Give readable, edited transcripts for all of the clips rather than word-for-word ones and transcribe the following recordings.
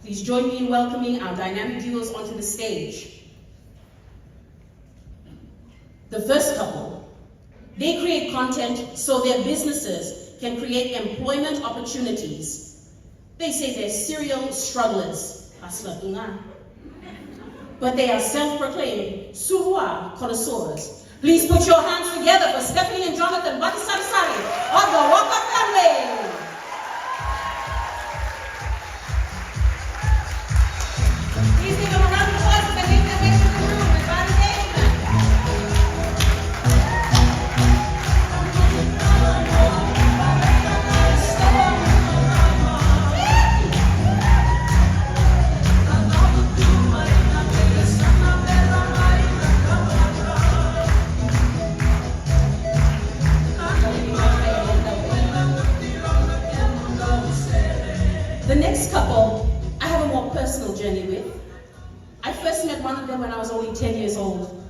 Please join me in welcoming our dynamic duos onto the stage. The first couple, they create content so their businesses can create employment opportunities. They say they're serial strugglers, but they are self-proclaimed Suwa connoisseurs. Please put your hands together for Stephanie and Jonathan Batisarisari of the Waka family. Please give them a round of applause if they make their way to the room with validation. The next couple, I have a more personal journey with. I first met one of them when I was only 10 years old.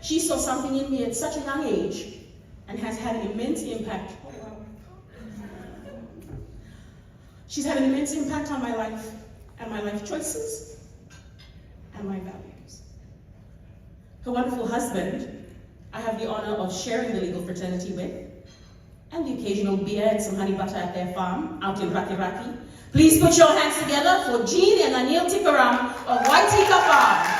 She saw something in me at such a young age and has had an immense impact. She's had an immense impact on my life and my life choices and my values. Her wonderful husband, I have the honor of sharing the legal fraternity with, and the occasional beer and some honey butter at their farm out in Raki Raki. Please put your hands together for Jean and Anil Tikaram of Waitika Farm.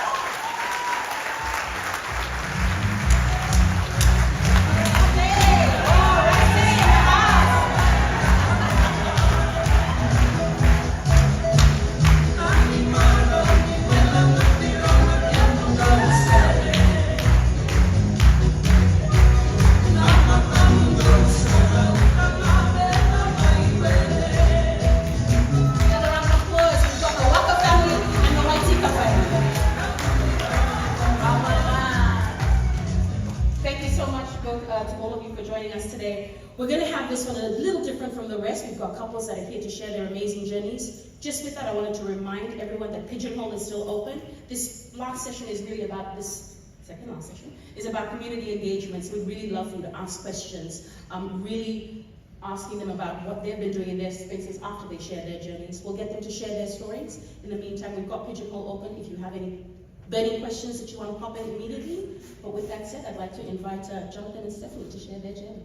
We're going to have this one a little different from the rest. We've got couples that are here to share their amazing journeys. Just with that, I wanted to remind everyone that Pigeonhole is still open. This last session is really about this, second last session, is about community engagements. We'd really love for you to ask questions, really asking them about what they've been doing in their spaces after they share their journeys. We'll get them to share their stories. In the meantime, we've got Pigeonhole open if you have any burning questions that you want to pop in immediately. But with that said, I'd like to invite Jonathan and Stephanie to share their journey.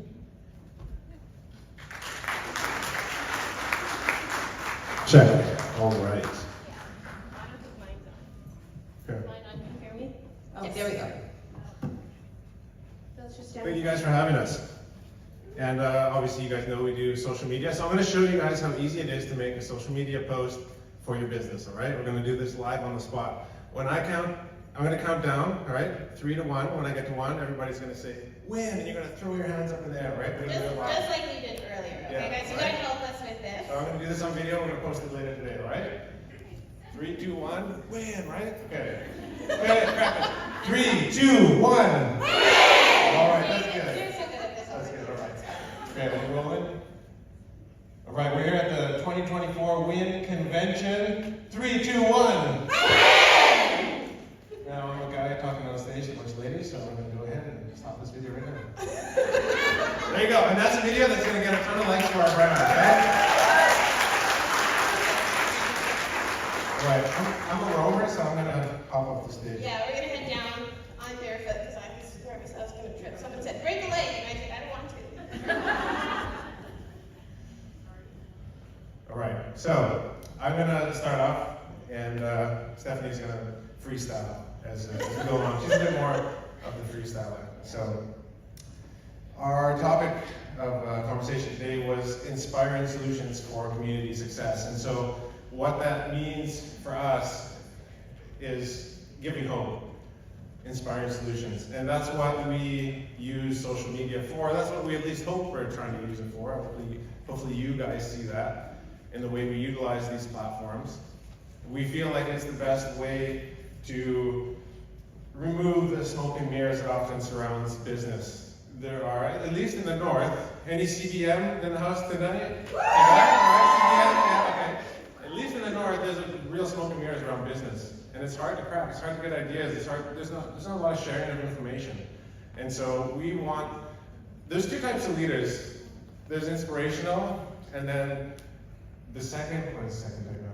Check. All right. Can you hear me? Oh, there we go. Thank you guys for having us. And obviously you guys know we do social media. So I'm going to show you guys how easy it is to make a social media post for your business, all right? We're going to do this live on the spot. When I count, I'm going to count down, all right? 3 to 1. When I get to 1, everybody's going to say, win, and you're going to throw your hands up in the air, right? Just like we did earlier. Okay, guys, you got to help us with this. So I'm going to do this on video. We're going to post it later today, all right? 3, 2, 1, win, right? Okay. Okay, crack it. 3, 2, 1. Win! All right, that's good. You're so good at this. That's good, all right. Okay, we're rolling. All right, we're here at the 2024 WIN Convention. 3, 2, 1. Now I'm a guy talking on stage to a bunch of ladies, so I'm going to go ahead and stop this video right now. There you go, and that's a video that's going to get a ton of likes for our brand, okay? All right, I'm a rower, so I'm going to hop off the stage. Yeah, we're going to head down on barefoot because I was nervous I was going to trip. Someone said, break a leg, and I said, I don't want to. All right, so I'm going to start off, and Stephanie's going to freestyle as we go along. She's a bit more of the freestyler. So our topic of conversation today was inspiring solutions for community success. And so what that means for us is giving hope, inspiring solutions. And that's what we use social media for. That's what we at least hope we're trying to use it for. Hopefully you guys see that in the way we utilize these platforms. We feel like it's the best way to remove the smoke and mirrors that often surrounds business. There are, at least in the north, any CBM in the house tonight? Yeah, okay. At least in the north, there's a real smoke and mirrors around business. And it's hard to crack, it's hard to get ideas, there's not a lot of sharing of information. And so we want, there's two types of leaders. There's inspirational, and then the second, what is the second type now?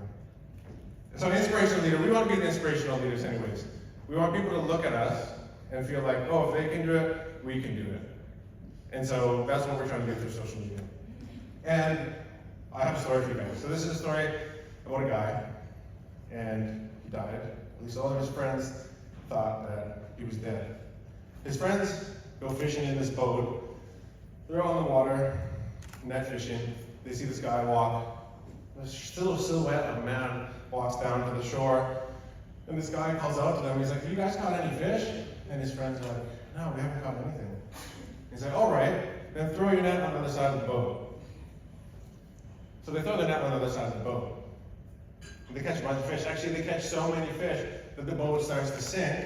So an inspirational leader, we want to be the inspirational leaders anyways. We want people to look at us and feel like, oh, if they can do it, we can do it. And so that's what we're trying to do through social media. And I have a story for you guys. So this is a story about a guy, and he died. At least all of his friends thought that he was dead. His friends go fishing in this boat. They're on the water, net fishing. They see this guy walk. There's still a silhouette of a man walks down to the shore. And this guy calls out to them. He's like, have you guys caught any fish? And his friends are like, no, we haven't caught anything. He's like, all right, then throw your net on the other side of the boat. So they throw the net on the other side of the boat. And they catch a bunch of fish. Actually, they catch so many fish that the boat starts to sink.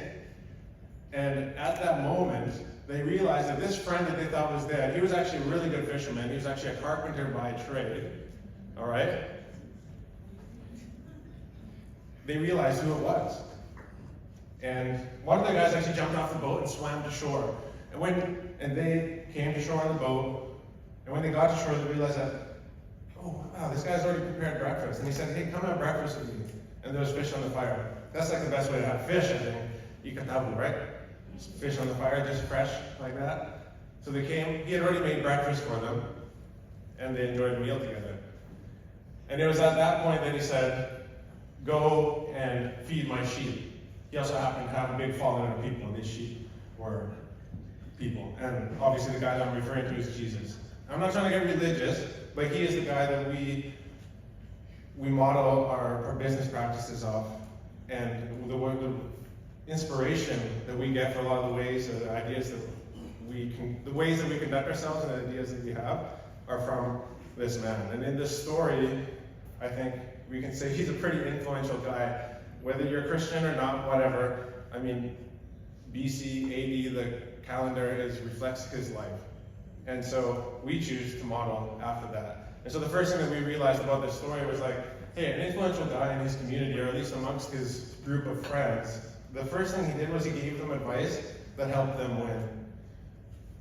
And at that moment, they realize that this friend that they thought was dead, he was actually a really good fisherman. He was actually a carpenter by trade. All right? They realized who it was. And one of the guys actually jumped off the boat and swam to shore. And they came to shore on the boat. And when they got to shore, they realized that, oh, wow, this guy's already prepared breakfast. And he said, hey, come have breakfast with me. And there was fish on the fire. That's like the best way to have fish, I think. Ikatabu, right? Fish on the fire, just fresh, like that. So they came, he had already made breakfast for them. And they enjoyed a meal together. And it was at that point that he said, go and feed my sheep. He also happened to have a big following of people, and these sheep were people. And obviously the guy that I'm referring to is Jesus. I'm not trying to get religious, but he is the guy that we model our business practices off. And the inspiration that we get for a lot of the ways or the ideas that the ways that we conduct ourselves and the ideas that we have are from this man. And in this story, I think we can say he's a pretty influential guy. Whether you're a Christian or not, whatever. I mean, BC, AD, the calendar reflects his life. And so we choose to model after that. And so the first thing that we realized about this story was like, hey, an influential guy in his community, or at least amongst his group of friends, the first thing he did was he gave them advice that helped them win.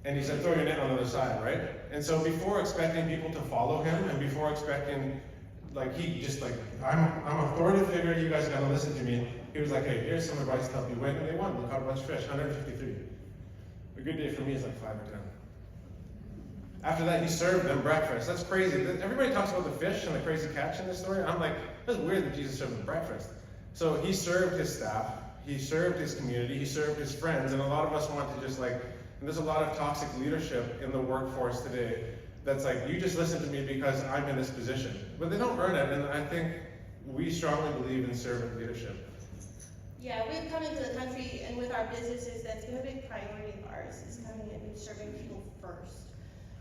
And he said, throw your net on the other side, right? And so before expecting people to follow him, and before expecting, he just I'm an authoritative figure, you guys gotta listen to me. He was like, hey, here's some advice to help you win, and they won. They caught a bunch of fish, 153. A good day for me is like 5 or 10. After that, he served them breakfast. That's crazy. Everybody talks about the fish and the crazy catch in this story. I'm like, that's weird that Jesus served them breakfast. So he served his staff, he served his community, he served his friends, and a lot of us want to just and there's a lot of toxic leadership in the workforce today that's like, you just listen to me because I'm in this position. But they don't earn it, and I think we strongly believe in servant leadership. Yeah, we've come into the country, and with our businesses, that's been a big priority of ours, is coming in and serving people first.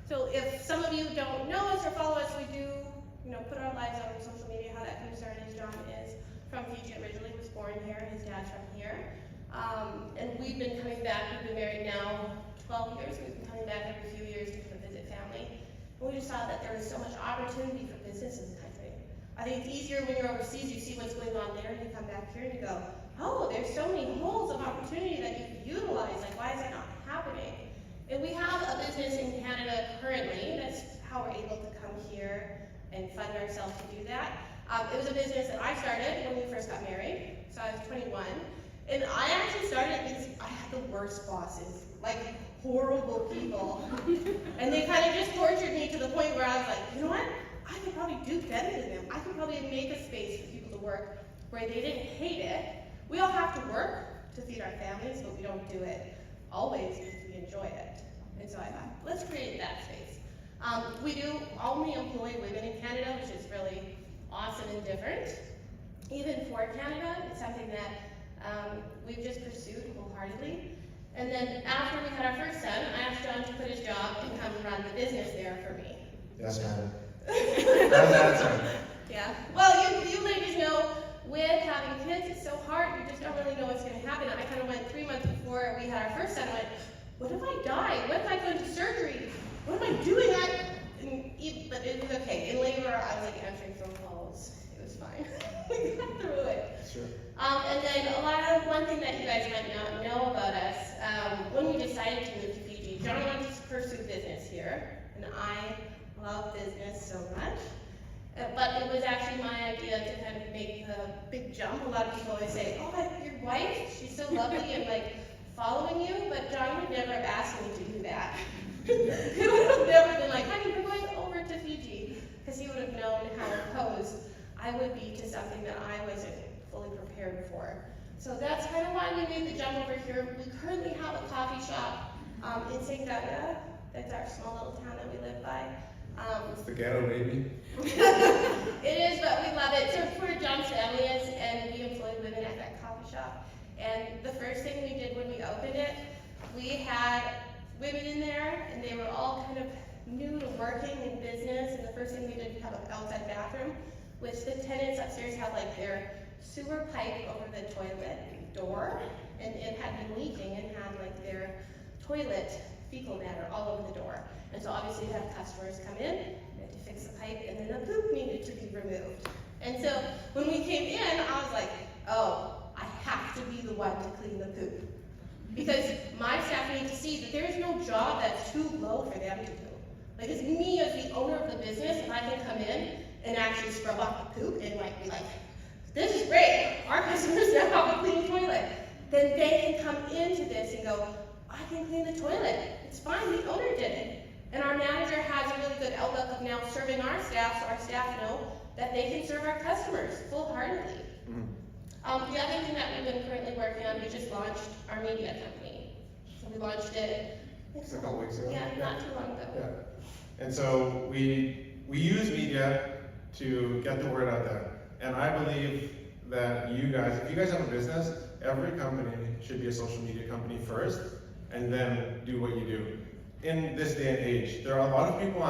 So if some of you don't know us or follow us, we do, put our lives out on social media. How that kind of started is John is from Fiji originally, was born here, his dad's from here. And we've been coming back, we've been married now 12 years, we've been coming back every few years to visit family. And we just saw that there was so much opportunity for business in the country. I think it's easier when you're overseas, you see what's going on there, and you come back here and you go, oh, there's so many holes of opportunity that you could utilize, why is that not happening? And we have a business in Canada currently, that's how we're able to come here and fund ourselves to do that. It was a business that I started when we first got married, so I was 21. And I actually started because I had the worst bosses, horrible people. And they kind of just tortured me to the point where I was like, you know what? I could probably do better than them. I could probably make a space for people to work where they didn't hate it. We all have to work to feed our families, but we don't do it always because we enjoy it. And so I thought, let's create that space. We do only employ women in Canada, which is really awesome and different. Even for Canada, it's something that we've just pursued wholeheartedly. And then after we had our first son, I asked John to quit his job and come run the business there for me. Yes, ma'am. That's an answer. Yeah. Well, you ladies know, with having kids, it's so hard. You just don't really know what's going to happen. I kind of went 3 months before we had our first son. I went, what if I die? What if I go into surgery? What am I doing? But it was okay. In labor, I was answering phone calls. It was fine. We got through it. Sure. And then one thing that you guys might not know about us, when we decided to move to Fiji, John wanted to pursue business here, and I love business so much. But it was actually my idea to kind of make the big jump. A lot of people always say, oh, your wife, she's so lovely and like following you, but John would never have asked me to do that. He would have never been like, honey, we're going over to Fiji, because he would have known how opposed I would be to something that I wasn't fully prepared for. So that's kind of why we made the jump over here. We currently have a coffee shop in St. Gunga. That's our small little town that we live by. It's the ghetto, baby. It is, but we love it. So it's where John's family is, and we employ women at that coffee shop. And the first thing we did when we opened it, we had women in there, and they were all kind of new to working in business. And the first thing we did, we have an outside bathroom, which the tenants upstairs had like their sewer pipe over the toilet door, and it had been leaking and had like their toilet fecal matter all over the door. And so obviously you have customers come in, you had to fix the pipe, and then the poop needed to be removed. And so when we came in, I was like, oh, I have to be the one to clean the poop. Because my staff need to see that there is no job that's too low for them to do. Like, it's me as the owner of the business, if I can come in and actually scrub off the poop and like be like, this is great, our customers now have a clean toilet. Then they can come into this and go, I can clean the toilet. It's fine, the owner did it. And our manager has a really good outlook of now serving our staff, so our staff know that they can serve our customers full-heartedly. The other thing that we've been currently working on, we just launched our media company. So we launched it It's a couple weeks ago. Yeah, not too long ago. Yeah. And so we use media to get the word out there. And I believe that you guys, if you guys have a business, every company should be a social media company first, and then do what you do. In this day and age, there are a lot of people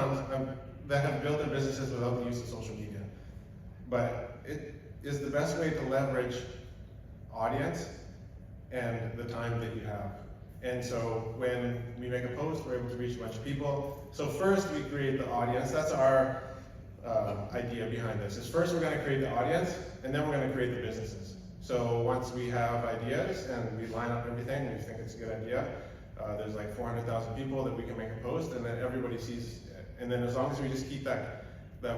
that have built their businesses without the use of social media. But it is the best way to leverage audience and the time that you have. And so when we make a post, we're able to reach a bunch of people. So first we create the audience. That's our idea behind this. Is first we're going to create the audience, and then we're going to create the businesses. So once we have ideas and we line up everything, we think it's a good idea. There's like 400,000 people that we can make a post, and then everybody sees. And then as long as we just keep that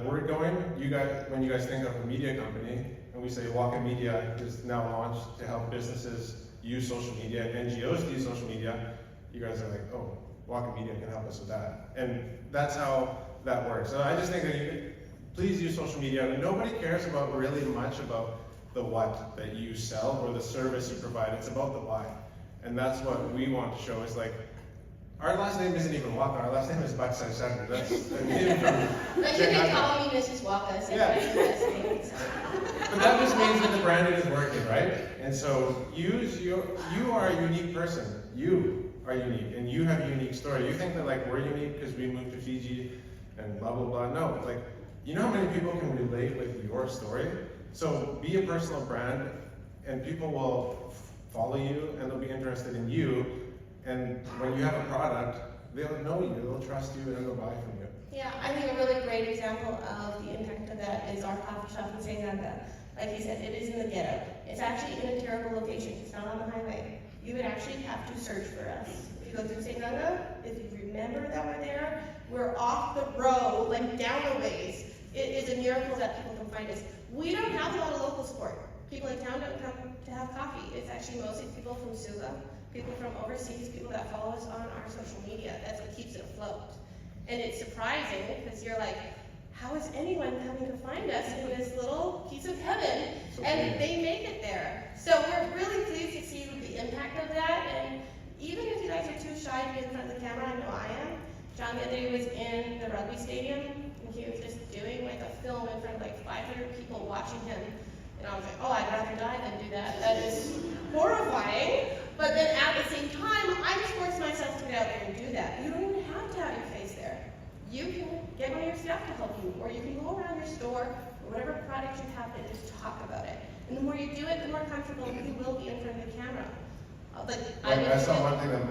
word going, you guys, when you guys think of a media company, and we say Walk In Media is now launched to help businesses use social media and NGOs to use social media, you guys are like, oh, Walk In Media can help us with that. And that's how that works. So I just think that please use social media. Nobody cares about really much about the what that you sell or the service you provide. It's about the why. And that's what we want to show is like, our last name isn't even Walker, our last name is Baksai Center. That's a name from But you can call me Mrs. Walker, so Yeah. that's the best name. But that just means that the branding is working, right? And so you are a unique person. You are unique, and you have a unique story. You think that like we're unique because we moved to Fiji and blah, blah, blah. No, like, you know how many people can relate with your story? So be a personal brand, and people will follow you, and they'll be interested in you. And when you have a product, they'll know you, they'll trust you, and they'll buy from you. Yeah, I think a really great example of the impact of that is our coffee shop in St. Gunga. Like you said, it is in the ghetto. It's actually in a terrible location. It's not on the highway. You would actually have to search for us. If you go through St. Gunga, if you remember that we're there, we're off the road, like down a ways. It is a miracle that people can find us. We don't have a lot of local support. People in town don't come to have coffee. It's actually mostly people from Suva, people from overseas, people that follow us on our social media. That's what keeps it afloat. And it's surprising because you're like, how is anyone coming to find us in this little piece of heaven? And they make it there. So we're really pleased to see the impact of that. And even if you guys are too shy to be in front of the camera, I know I am. John the other day was in the rugby stadium, and he was just doing like a film in front of like 500 people watching him. And I was like, oh, I'd rather die than do that. That is horrifying. But then at the same time, I just forced myself to get out there and do that. You don't even have to have your face there. You can get one of your staff to help you, or you can go around your store, or whatever product you have, and just talk about it. And the more you do it, the more comfortable you will be in front of the camera. I saw one thing that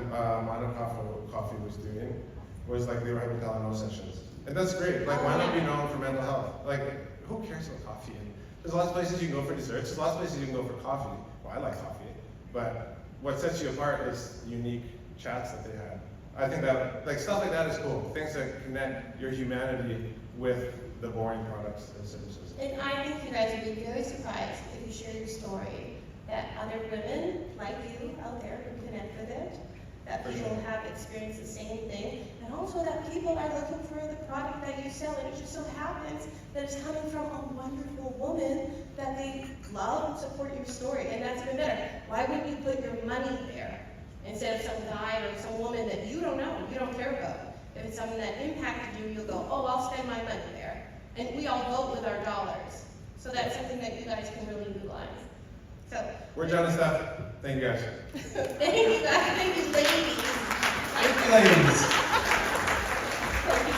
Modern Coffee was doing, was like they were having Talano sessions. And that's great. Like, why not be known for mental health? Like, who cares about coffee? There's lots of places you can go for desserts. There's lots of places you can go for coffee. Well, I like coffee. But what sets you apart is unique chats that they had. I think that, like, stuff like that is cool. Things that connect your humanity with the boring products and services. And I think you guys would be very surprised if you share your story, that other women like you out there who connect with it, that For people sure. have experienced the same thing, and also that people are looking for the product that you sell, and it just so happens that it's coming from a wonderful woman that they love and support your story, and that's even better. Why wouldn't you put your money there instead of some guy or some woman that you don't know, you don't care about? If it's something that impacted you, you'll go, oh, I'll spend my money there. And we all vote with our dollars. So that's something that you guys can really utilize. So, We're done and stuff. Thank you guys. thank you guys, thank you ladies. Thank you, ladies. Thank you.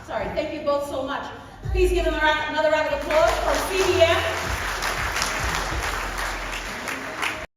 Sorry, thank you both so much. Please give them another round of applause for CBM.